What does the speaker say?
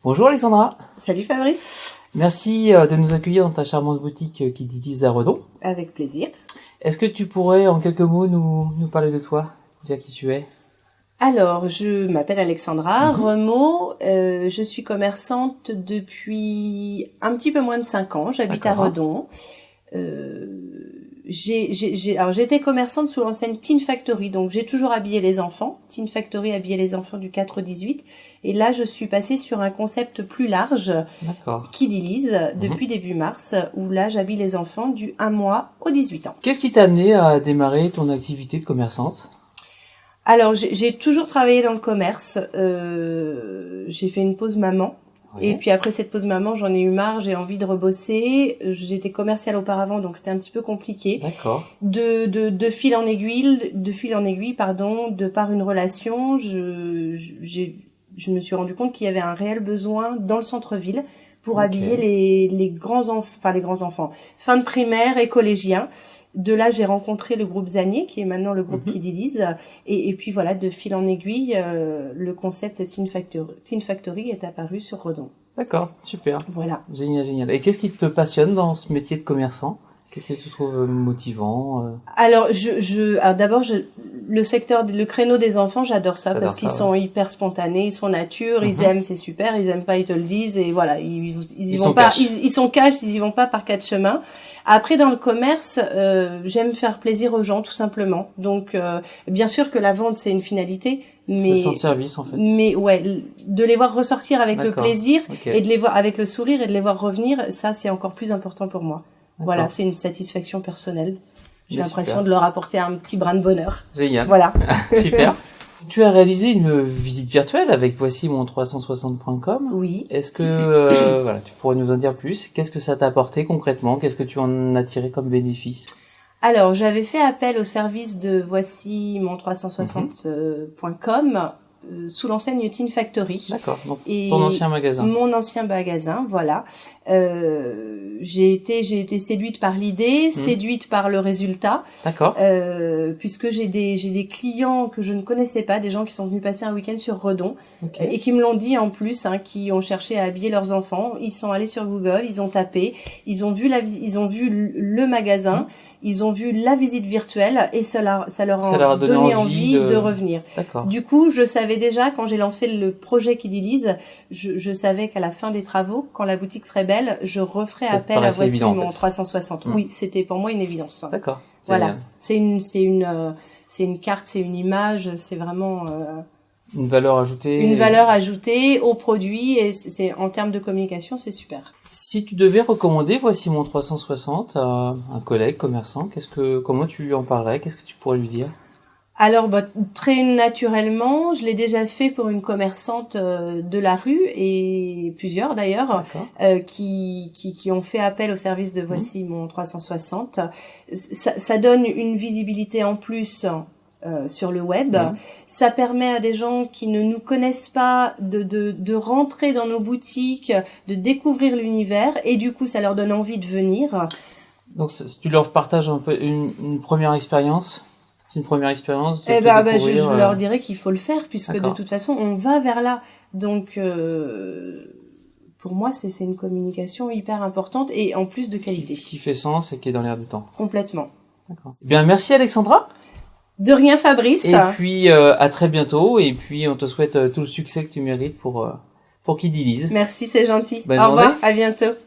Bonjour Alexandra. Salut Fabrice. Merci de nous accueillir dans ta charmante boutique qui Didis à Redon. Avec plaisir. Est-ce que tu pourrais en quelques mots nous parler de toi, dire qui tu es? Alors, je m'appelle Alexandra Remaud, je suis commerçante depuis un petit peu moins de 5 ans, j'habite à Redon. J'étais commerçante sous l'enseigne Teen Factory, donc j'ai toujours habillé les enfants. Teen Factory habillait les enfants du 4 au 18. Et là, je suis passée sur un concept plus large, Kidiliz, depuis début mars, où là, j'habille les enfants du 1 mois au 18 ans. Qu'est-ce qui t'a amené à démarrer ton activité de commerçante? Alors, j'ai toujours travaillé dans le commerce. J'ai fait une pause maman. Oui. Et puis après cette pause maman, j'en ai eu marre, j'ai envie de rebosser. J'étais commerciale auparavant, donc c'était un petit peu compliqué. D'accord. De fil en aiguille, de par une relation, je me suis rendu compte qu'il y avait un réel besoin dans le centre-ville pour habiller les grands enfants, fin de primaire et collégiens. De là, j'ai rencontré le groupe Zanier, qui est maintenant le groupe Kidiliz. Et puis voilà, de fil en aiguille, le concept Teen Factory est apparu sur Redon. D'accord, super. Voilà. Génial. Et qu'est-ce qui te passionne dans ce métier de commerçant? Qu'est-ce que tu trouves motivant? Alors, d'abord, le créneau des enfants, j'adore ça parce qu'ils sont hyper spontanés, ils sont nature, ils aiment, c'est super, ils aiment pas, ils te le disent et voilà, ils y vont pas, ils sont cash, ils y vont pas par 4 chemins. Après, dans le commerce, j'aime faire plaisir aux gens, tout simplement. Donc, bien sûr que la vente, c'est une finalité, mais de service en fait. Mais ouais, de les voir ressortir avec le plaisir et de les voir avec le sourire et de les voir revenir, ça, c'est encore plus important pour moi. Voilà, c'est une satisfaction personnelle. J'ai l'impression de leur apporter un petit brin de bonheur. Génial. Voilà. Super. Tu as réalisé une visite virtuelle avec voici mon 360.com. Oui. Est-ce que tu pourrais nous en dire plus? Qu'est-ce que ça t'a apporté concrètement? Qu'est-ce que tu en as tiré comme bénéfice? Alors, j'avais fait appel au service de voici mon 360.com sous l'enseigne Teen Factory. D'accord. Donc ton ancien magasin. Mon ancien magasin, voilà. J'ai été séduite par l'idée, séduite par le résultat. D'accord. Puisque j'ai des clients que je ne connaissais pas, des gens qui sont venus passer un week-end sur Redon et qui me l'ont dit en plus, qui ont cherché à habiller leurs enfants. Ils sont allés sur Google, ils ont tapé, ils ont vu le magasin. Ils ont vu la visite virtuelle et ça leur a donné envie de revenir. D'accord. Du coup, je savais déjà, quand j'ai lancé le projet Kidiliz, je savais qu'à la fin des travaux, quand la boutique serait belle, je referais appel à voici évident, mon 360. Oui, c'était pour moi une évidence. D'accord. Voilà. C'est une carte, c'est une image, c'est vraiment une valeur ajoutée. Une valeur ajoutée au produit et c'est en termes de communication, c'est super. Si tu devais recommander voici mon 360 à un collègue commerçant, comment tu lui en parlerais? Qu'est-ce que tu pourrais lui dire? Alors, très naturellement, je l'ai déjà fait pour une commerçante de la rue et plusieurs d'ailleurs, qui ont fait appel au service de voici mon 360. Ça donne une visibilité en plus sur le web. Ça permet à des gens qui ne nous connaissent pas de rentrer dans nos boutiques, de découvrir l'univers et du coup, ça leur donne envie de venir. Donc, tu leur partages un peu une première expérience? C'est une première expérience. Je leur dirais qu'il faut le faire puisque de toute façon on va vers là. Donc pour moi c'est une communication hyper importante et en plus de qualité. Qui fait sens et qui est dans l'air du temps. Complètement. D'accord. Bien, merci Alexandra. De rien Fabrice. Et puis à très bientôt et puis on te souhaite tout le succès que tu mérites pour Kidiliz. Merci, c'est gentil. Bonne Au revoir, journée. à bientôt.